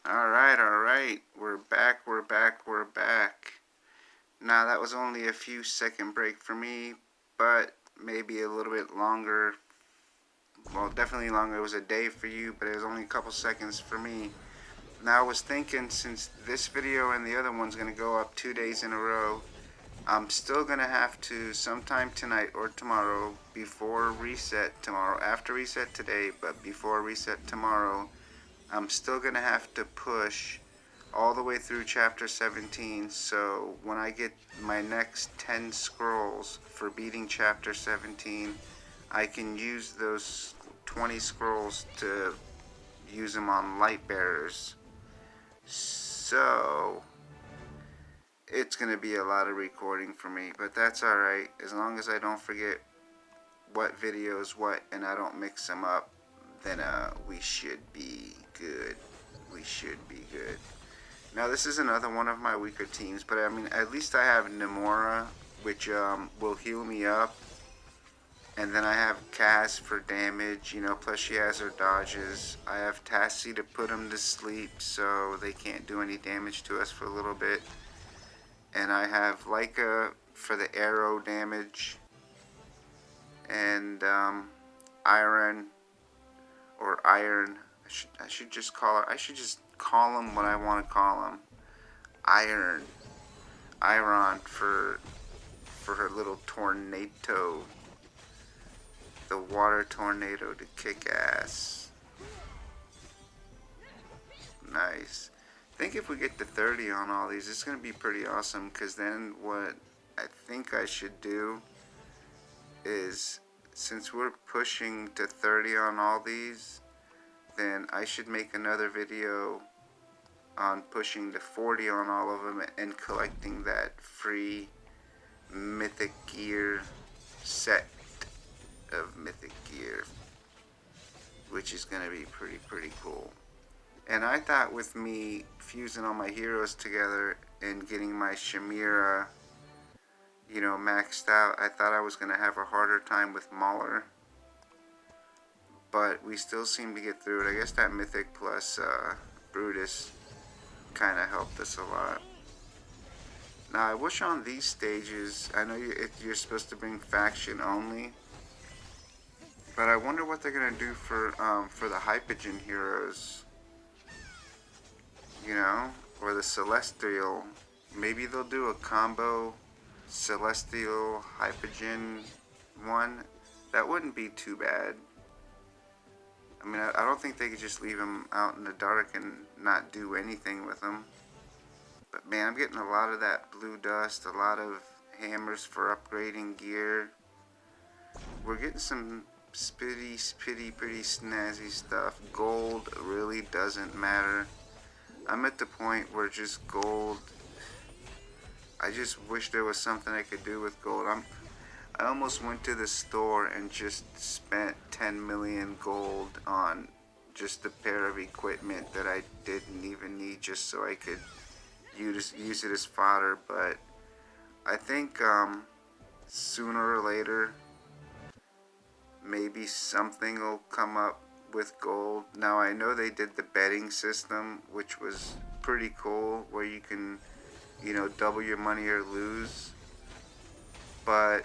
Alright, we're back. Now that was only a few second break for me, but maybe a little bit longer. Well, definitely longer. It was a day for you, but it was only a couple seconds for me. Now I was thinking, since this video and the other one's gonna go up 2 days in a row, I'm still gonna have to sometime tonight or tomorrow, before reset tomorrow, after reset today, but before reset tomorrow, I'm still gonna have to push all the way through chapter 17, so when I get my next 10 scrolls for beating chapter 17, I can use those 20 scrolls to use them on light bearers. So it's gonna be a lot of recording for me, but that's alright, as long as I don't forget what video is what and I don't mix them up, then we should be good. Now this is another one of my weaker teams, but I mean, at least I have Nemora, which will heal me up, and then I have Cass for damage, you know, plus she has her dodges. I have Tassie to put them to sleep so they can't do any damage to us for a little bit, and I have Leica for the arrow damage, and Iron, I should just call her, I should just call him what I want to call him. Iron for her little tornado, the water tornado to kick ass. Nice. I think if we get to 30 on all these, it's going to be pretty awesome, because then what I think I should do is, since we're pushing to 30 on all these, then I should make another video on pushing to 40 on all of them and collecting that free mythic gear set of mythic gear, which is going to be pretty cool. And I thought with me fusing all my heroes together and getting my Chimera, you know, maxed out, I thought I was going to have a harder time with Mauler, but we still seem to get through it. I guess that mythic plus Brutus kind of helped us a lot. Now I wish on these stages, I know you're supposed to bring faction only, but I wonder what they're gonna do for the Hypogean heroes, you know, or the Celestial. Maybe they'll do a combo Celestial Hypogean one. That wouldn't be too bad. I mean, I don't think they could just leave them out in the dark and not do anything with them. But man, I'm getting a lot of that blue dust, a lot of hammers for upgrading gear. We're getting some pretty snazzy stuff. Gold really doesn't matter. I'm at the point where just gold, I just wish there was something I could do with gold. I almost went to the store and just spent 10 million gold on just a pair of equipment that I didn't even need, just so I could use it as fodder. But I think sooner or later maybe something will come up with gold. Now I know they did the betting system, which was pretty cool, where you can, you know, double your money or lose, but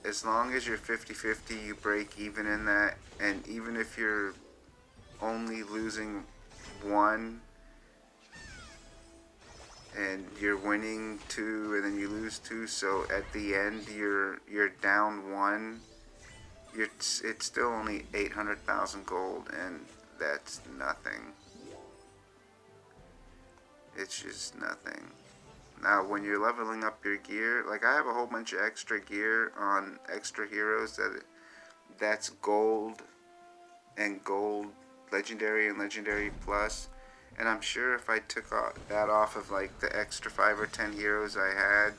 as long as you're 50-50, you break even in that, and even if you're only losing one and you're winning two and then you lose two, so at the end you're down one, it's still only 800,000 gold, and that's nothing. It's just nothing. Now when you're leveling up your gear, like I have a whole bunch of extra gear on extra heroes that's gold and gold legendary and legendary plus, and I'm sure if I took that off of like the extra 5 or 10 heroes I had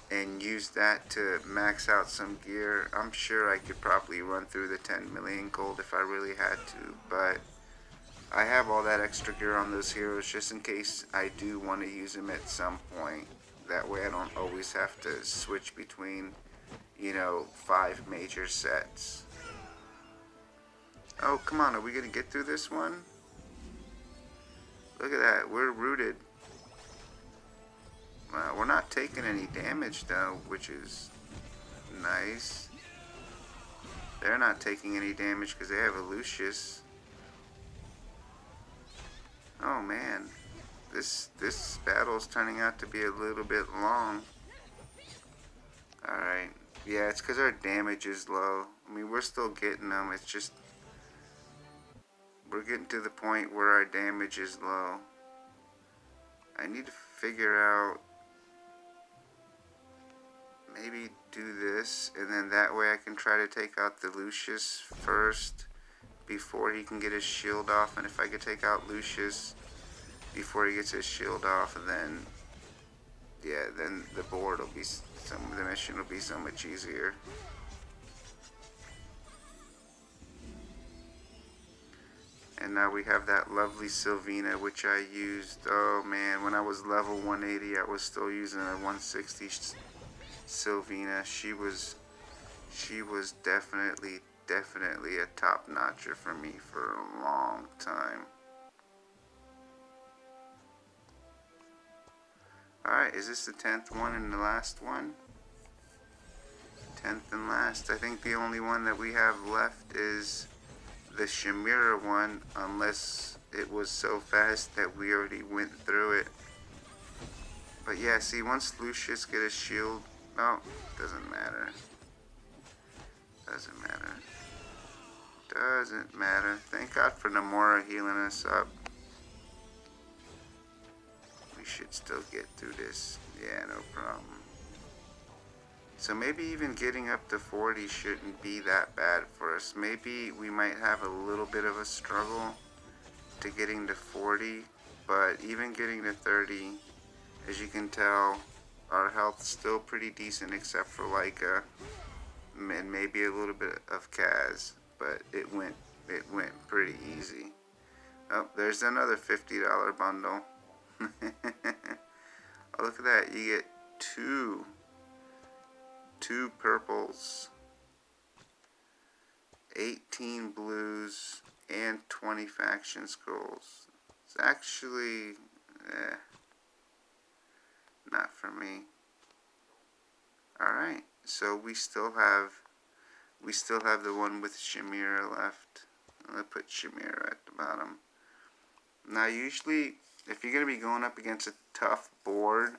and used that to max out some gear, I'm sure I could probably run through the 10 million gold if I really had to. But I have all that extra gear on those heroes just in case I do want to use them at some point. That way I don't always have to switch between, you know, 5 major sets. Oh, come on, are we going to get through this one? Look at that. We're rooted. We're not taking any damage though, which is nice. They're not taking any damage because they have a Lucius. Oh man, this battle's turning out to be a little bit long. Alright, yeah, it's because our damage is low. I mean, we're still getting them, it's just we're getting to the point where our damage is low. I need to figure out, maybe do this, and then that way I can try to take out the Lucius first before he can get his shield off. And if I could take out Lucius before he gets his shield off, and then yeah, then the board will be the mission will be so much easier. And now we have that lovely Sylvina, which I used, oh man, when I was level 180 I was still using a 160 Sylvina. She was definitely a top notcher for me for a long time. Alright, is this the 10th one and the last one? 10th and last. I think the only one that we have left is the Chimera one, unless it was so fast that we already went through it. But yeah, see, once Lucius get a shield, no, doesn't matter. Doesn't matter. Doesn't matter. Thank God for Namora healing us up. We should still get through this. Yeah, no problem. So maybe even getting up to 40 shouldn't be that bad for us. Maybe we might have a little bit of a struggle to getting to 40, but even getting to 30, as you can tell, our health's still pretty decent except for Leica and maybe a little bit of Kaz, but it went pretty easy. Oh, there's another $50 bundle. Oh, look at that, you get two purples, 18 blues, and 20 faction scrolls. It's actually not for me. Alright, so we still have the one with Chimera left. I'm gonna put Chimera at the bottom. Now usually if you're gonna be going up against a tough board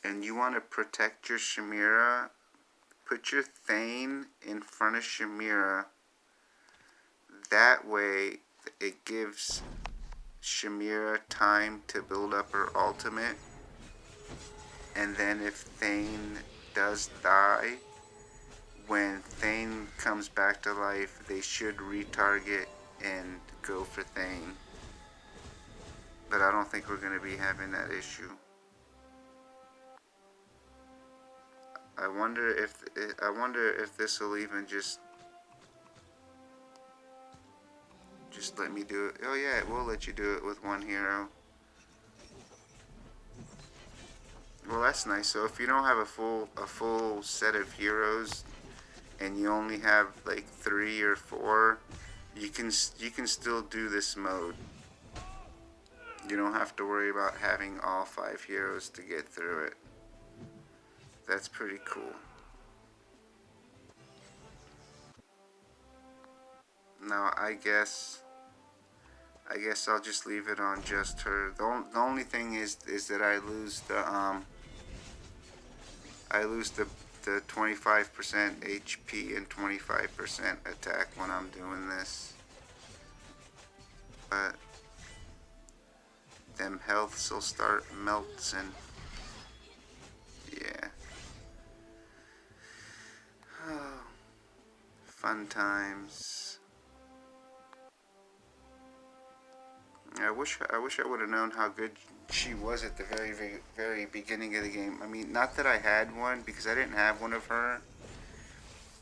and you want to protect your Chimera, put your Thane in front of Chimera. That way it gives Chimera time to build up her ultimate, and then if Thane does die, when Thane comes back to life, they should retarget and go for Thane. But I don't think we're going to be having that issue. I wonder if this will even just let me do it. Oh yeah, it will let you do it with one hero. Well, that's nice. So if you don't have a full set of heroes and you only have like 3 or 4, you can still do this mode. You don't have to worry about having all 5 heroes to get through it. That's pretty cool. Now I guess I'll just leave it on just her. The only thing is that I lose the 25% HP and 25% attack when I'm doing this. But them healths will start melting. Yeah. Oh, fun times. I wish I would have known how good she was at the very beginning of the game. I mean, not that I had one, because I didn't have one of her,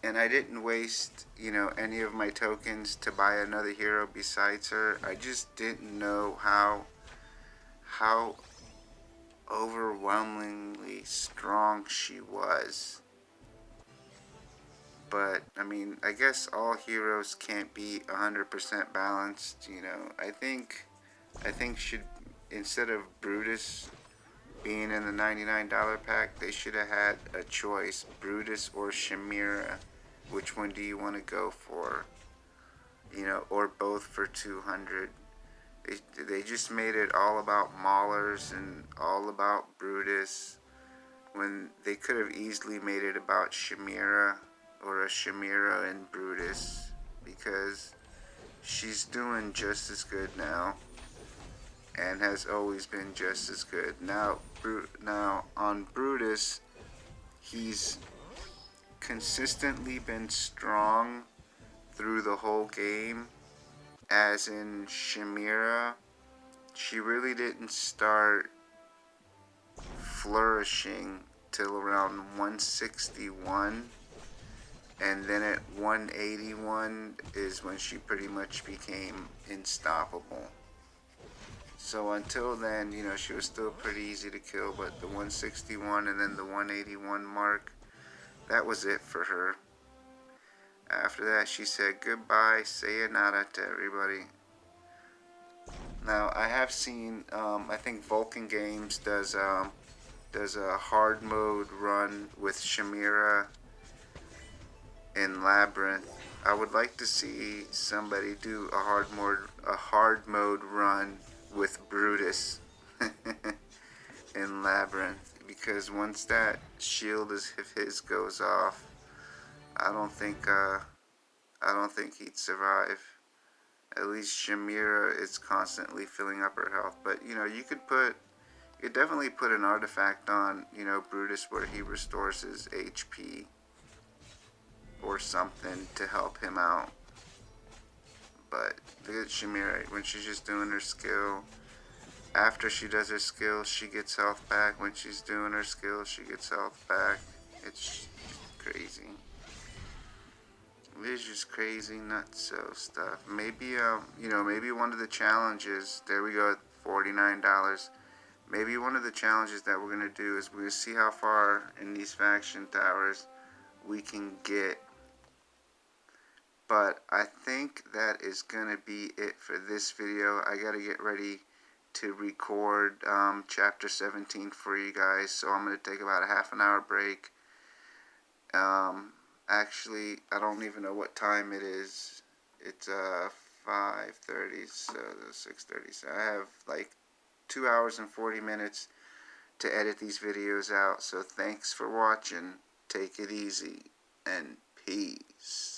and I didn't waste, you know, any of my tokens to buy another hero besides her. I just didn't know how overwhelmingly strong she was. But I mean, I guess all heroes can't be 100% balanced, you know. I think instead of Brutus being in the $99 pack, they should have had a choice, Brutus or Chimera. Which one do you want to go for? You know, or both for 200. They just made it all about Maulers and all about Brutus, when they could have easily made it about Chimera, or a Chimera and Brutus, because she's doing just as good now and has always been just as good. Now on Brutus, he's consistently been strong through the whole game, as in Chimera, she really didn't start flourishing till around 161, and then at 181 is when she pretty much became unstoppable. So until then, you know, she was still pretty easy to kill, but the 161 and then the 181 mark, that was it for her. After that, she said goodbye, sayonara to everybody. Now, I have seen, I think Vulcan Games does a hard mode run with Chimera in Labyrinth. I would like to see somebody do a hard mode run with Brutus in Labyrinth, because once that shield of his goes off, I don't think he'd survive. At least Chimera is constantly filling up her health. But you know, you could definitely put an artifact on, you know, Brutus where he restores his HP or something to help him out. But look at Chimera when she's just doing her skill. After she does her skill, she gets health back. When she's doing her skill, she gets health back. It's crazy. It's just crazy nutso stuff. Maybe you know, maybe one of the challenges, there we go, $49. Maybe one of the challenges that we're gonna do is we're gonna see how far in these faction towers we can get. But I think that is gonna be it for this video. I gotta get ready to record chapter 17 for you guys, so I'm gonna take about a half an hour break. Actually, I don't even know what time it is. It's 5:30, so 6:30. So I have like 2 hours and 40 minutes to edit these videos out. So thanks for watching. Take it easy and peace.